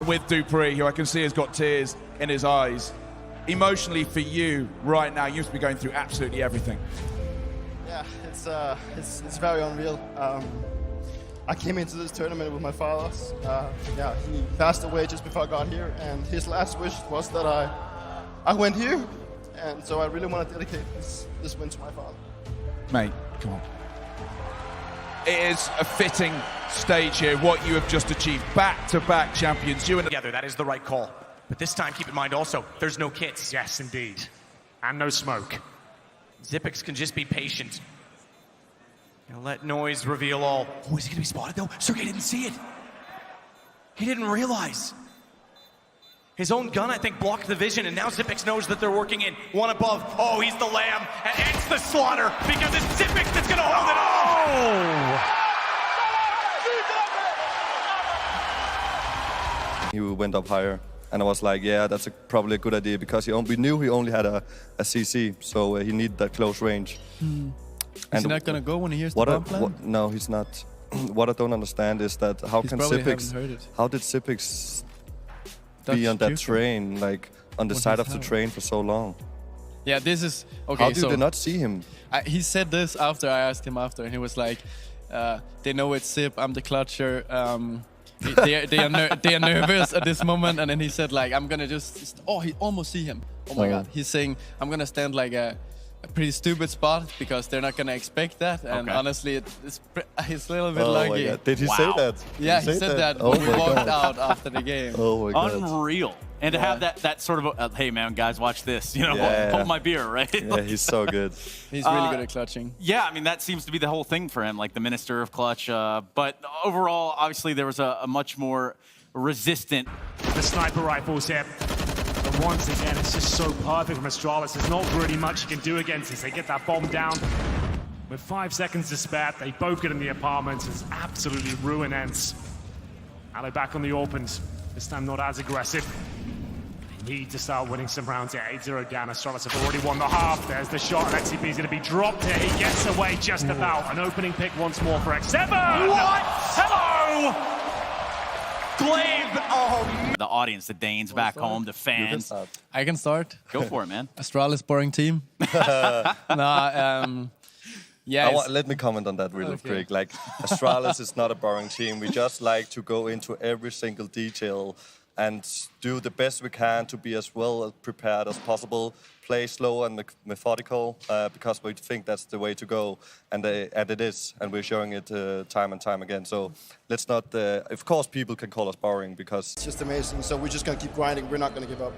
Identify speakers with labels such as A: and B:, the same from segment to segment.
A: with Dupree, who I can see has got tears in his eyes. Emotionally for you right now, you must be going through absolutely everything.
B: Yeah, it's very unreal. I came into this tournament with my father. Yeah, he passed away just before I got here, and his last wish was that I went here, and so I really want to dedicate this win to my father.
A: Mate, come on. It is a fitting stage here, what you have just achieved. Back-to-back champions. You and
C: together, that is the right call. But this time, keep in mind also, there's no kits.
D: Yes, indeed. And no smoke.
C: Xyp9x can just be patient. And let noise reveal all. Oh, is he gonna be spotted though? Sergey didn't see it. He didn't realize. His own gun, I think, blocked the vision, and now Xyp9x knows that they're working in. One above. Oh, he's the lamb, and ends the slaughter, because it's Xyp9x that's gonna hold it off.
E: He went up higher, and I was like, yeah, that's probably a good idea, because we knew he only had a CC, so he needed that close range.
F: Is he not going to go when he hears the bomb plan?
E: No, he's not. What I don't understand is that how did Xyp9x be on that train, like on the side of the train for so long?
F: Yeah, this is okay.
E: How did they not see him?
F: He said this after I asked him after, and he was like, "They know it's Xyp. I'm the clutcher. They are nervous at this moment." And then he said, "Like, I'm gonna just." Oh, he almost see him. Oh my God. He's saying, "I'm gonna stand like a pretty stupid spot because they're not gonna expect that." And honestly, he's a little bit lucky.
E: My God. Did he say that?
F: Yeah, he said that when we walked out after the game.
E: Oh my God.
G: Unreal. And to have that sort of, hey man, guys, watch this. You know, hold my beer, right?
E: Yeah, he's so good.
F: He's really good at clutching.
G: Yeah, I mean, that seems to be the whole thing for him, like the minister of clutch. But overall, obviously, there was a much more resistant.
D: The sniper rifles here. But once again, it's just so perfect from Astralis. There's not really much you can do against this. They get that bomb down. With 5 seconds to spare, they both get in the apartment. It's absolutely ruin ends. Allo back on the opens. This time not as aggressive. They need to start winning some rounds here. 8-0 down. Astralis have already won the half. There's the shot. XCP is going to be dropped here. He gets away just about. An opening pick once more for X7.
C: What? Hello! Glaive! Oh,
G: The audience, the Danes back home, the fans.
F: I can start.
G: Go for it, man.
F: Astralis boring team. Yeah.
E: Let me comment on that real quick. Like, Astralis is not a boring team. We just like to go into every single detail and do the best we can to be as well prepared as possible, play slow and methodical, because we think that's the way to go, and it is, and we're showing it time and time again. So let's not, of course people can call us boring, because
B: It's just amazing, so we're just going to keep grinding. We're not going to give up.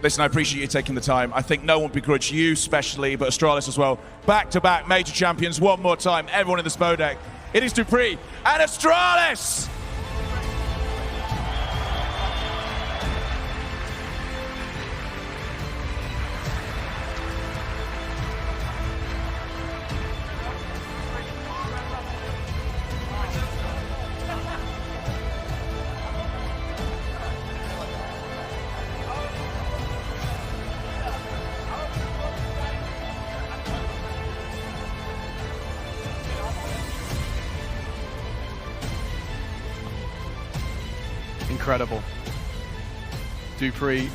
A: listen, I appreciate you taking the time. I think no one begrudge you especially, but Astralis as well. Back-to-back major champions one more time. Everyone in the Spodek. It is Dupree and Astralis!
H: Incredible. Dupree,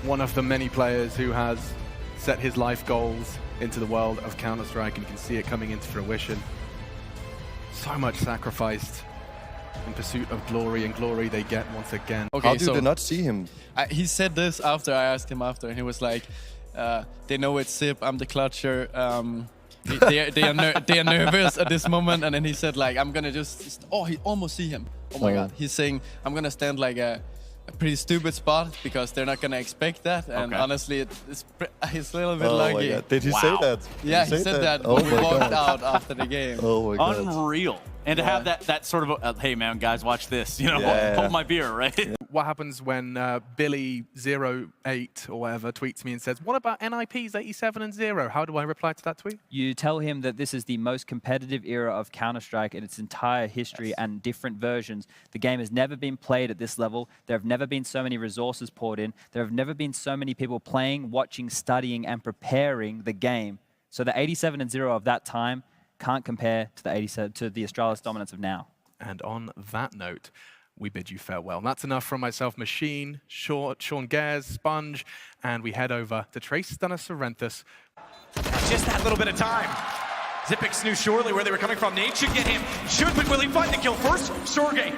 H: one of the many players who has set his life goals into the world of Counter-Strike, and you can see it coming into fruition. So much sacrificed in pursuit of glory, and glory they get once again.
F: Okay,
E: how did they not see him?
F: He said this after I asked him after, and he was like, "They know it's Xyp. I'm the clutcher. They are nervous at this moment." And then he said, like, "I'm gonna just." Oh, he almost see him. Oh my God. He's saying, "I'm gonna stand like a pretty stupid spot because they're not gonna expect that." And honestly, he's a little bit lucky.
E: My God. Did he say that?
F: Yeah, he said that when we walked out after the game.
E: Oh my God.
G: Unreal. And to have that sort of, hey man, guys, watch this. You know, hold my beer, right?
H: What happens when Billy08 or whatever tweets me and says, "What about NIPs 87 and 0? How do I reply to that tweet?
I: You tell him that this is the most competitive era of Counter-Strike in its entire history and different versions. The game has never been played at this level. There have never been so many resources poured in. There have never been so many people playing, watching, studying, and preparing the game. So the 87 and 0 of that time can't compare to the Astralis dominance of now."
H: And on that note, we bid you farewell. And that's enough from myself, Machine, Sean Gares, Sponge, and we head over to Trace Stunner Sorrenthus.
C: Just that little bit of time. Xyp9x knew surely where they were coming from. Nate should get him. Should, but will he find the kill first? Sorge,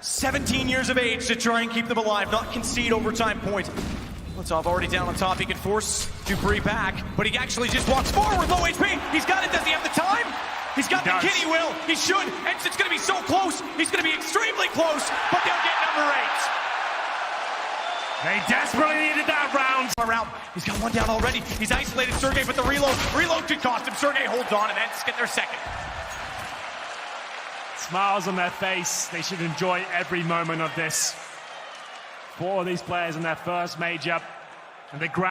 C: 17 years of age to try and keep them alive, not concede overtime point. Molotov already down on top. He can force dupreeh back, but he actually just walks forward. Low HP. He's got it. Does he have the time? He's got the kid. He will. He should. And it's going to be so close. He's going to be extremely close, but they'll get number 8.
D: They desperately needed that round.
C: Around. He's got one down already. He's isolated Sergey, but the reload could cost him. Sergey holds on and then get their second.
D: Smiles on their face. They should enjoy every moment of this. 4 of these players in their first major, and they grab.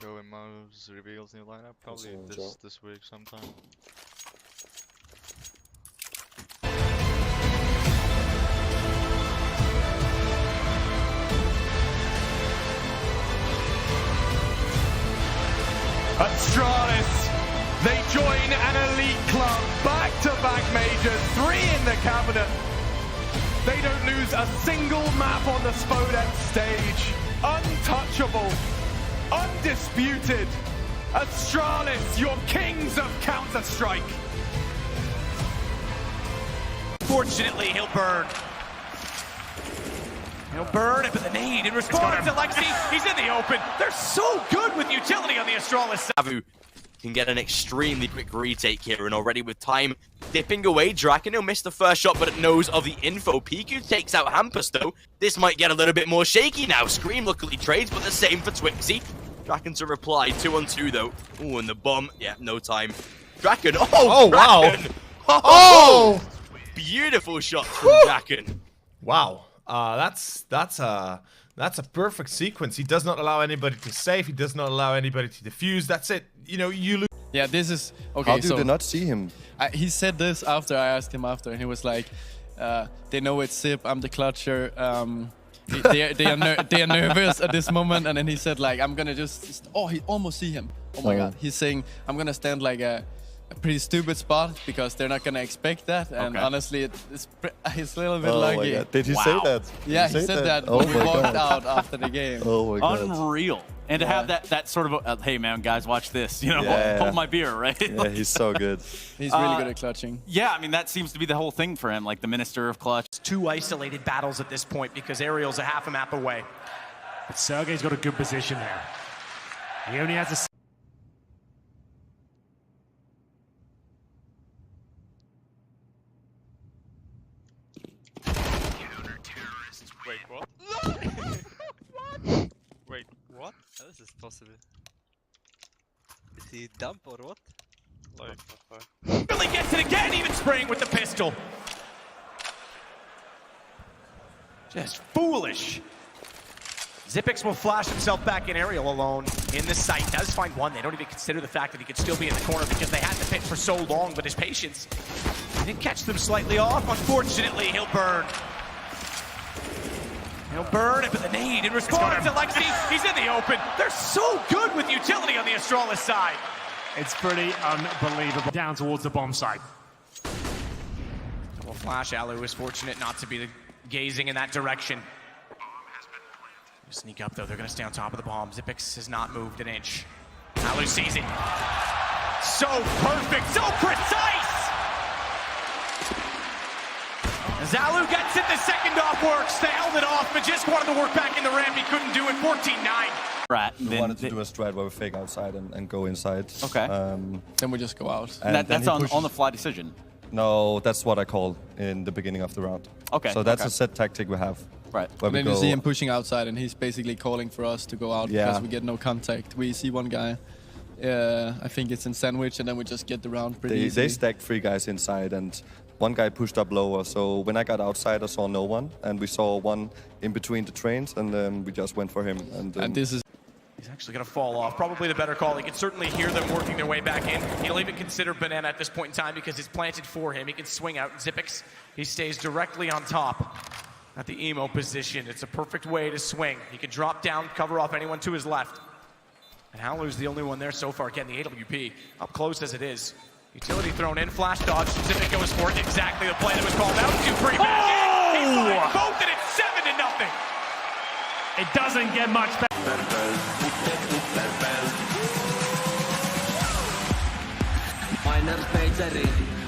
J: Go and Mouse reveals new lineup probably this week sometime.
H: Astralis, they join an elite club, back-to-back majors, 3 in the cabinet. They don't lose a single map on the Spodek stage. Untouchable, undisputed. Astralis, your kings of Counter-Strike.
C: Fortunately, he'll burn. He'll burn it, but the nade in response to Lexi, he's in the open. They're so good with utility on the Astralis side.
K: Savu can get an extremely quick retake here, and already with time dipping away, Drakeno missed the first shot, but it knows of the info. Piku takes out Hampus, though. This might get a little bit more shaky now. Scream luckily trades, but the same for Twixie. Draken to reply, 2-on-2 though. Ooh, and the bomb, yeah, no time. Draken, oh Draken! Wow! Oh! Beautiful shot from Draken.
L: Wow. That's a perfect sequence. He does not allow anybody to save. He does not allow anybody to defuse. That's it. You know, you lose.
F: Yeah, this is okay.
E: How do they not see him?
F: He said this after I asked him after, and he was like, "They know it's Xyp. I'm the clutcher. They are nervous at this moment." And then he said like, "I'm gonna just." Oh, he almost see him. Oh my God. He's saying, "I'm gonna stand like a pretty stupid spot because they're not gonna expect that." And honestly, it's a little bit lucky.
E: My God. Did he say that?
F: Yeah, he said that when we walked out after the game.
E: Oh my God.
G: Unreal. And to have that sort of, hey man, guys, watch this. You know, hold my beer, right?
E: Yeah, he's so good.
F: He's really good at clutching.
G: Yeah, I mean, that seems to be the whole thing for him, like the Minister of Clutch.
C: 2 isolated battles at this point because Ariel's a half a map away.
D: But Sergey's got a good position there. He only has a...
J: Wait, what? Wait, what?
M: How is this possible? Is he dumb or what?
J: Like, what?
C: Billy gets it again, even spraying with the pistol. Just foolish. Xyp9x will flash himself back in. Ariel alone in the site. Does find one. They don't even consider the fact that he could still be in the corner because they had the pit for so long, but his patience did catch them slightly off. Unfortunately, he'll burn. He'll burn it, but the nade in response to Lexi, he's in the open. They're so good with utility on the Astralis side.
D: It's pretty unbelievable. Down towards the bomb site.
C: Double flash. Alu is fortunate not to be gazing in that direction. Sneak up though, they're gonna stay on top of the bomb. Xyp9x has not moved an inch. Alu sees it. So perfect, so precise! Zalu gets it, the second off works. They held it off, but just wanted to work back in the ramp. He couldn't do it, 14-9.
E: We wanted to do a stride where we fake outside and go inside.
G: Okay.
F: Then we just go out.
G: And that's on the fly decision.
E: No, that's what I call in the beginning of the round.
G: Okay.
E: So that's a set tactic we have.
G: Right.
F: And then you see him pushing outside, and he's basically calling for us to go out because we get no contact. We see one guy. I think it's in sandwich, and then we just get the round pretty easily.
E: They stacked 3 guys inside, and one guy pushed up lower. So when I got outside, I saw no one, and we saw one in between the trains, and then we just went for him. And
F: this is...
C: He's actually going to fall off. Probably the better call. He can certainly hear them working their way back in. He'll even consider Banana at this point in time because it's planted for him. He can swing out. Xyp9x, he stays directly on top. At the emo position, it's a perfect way to swing. He can drop down, cover off anyone to his left. And Howler's the only one there so far. Again, the AWP, up close as it is. Utility thrown in, flash dodge. Pacific goes for it. Exactly the play that was called out. 2-3 back in. He finds both, and it's 7-0.
D: It doesn't get much better.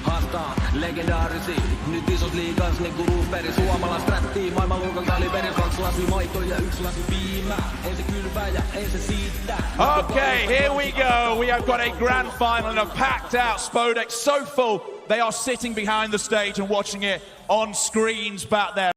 N: Haastaa legendaarisi. Nyt isot liigas niinku Roofberg. Suomalais rättii, maailmanluokan kaliberi. 2 lasi maitoa ja 1 lasi piimää. Ei se kylpää ja ei se siittää.
A: Okay, here we go. We have got a grand final and a packed out Spodek, so full they are sitting behind the stage and watching it on screens back there.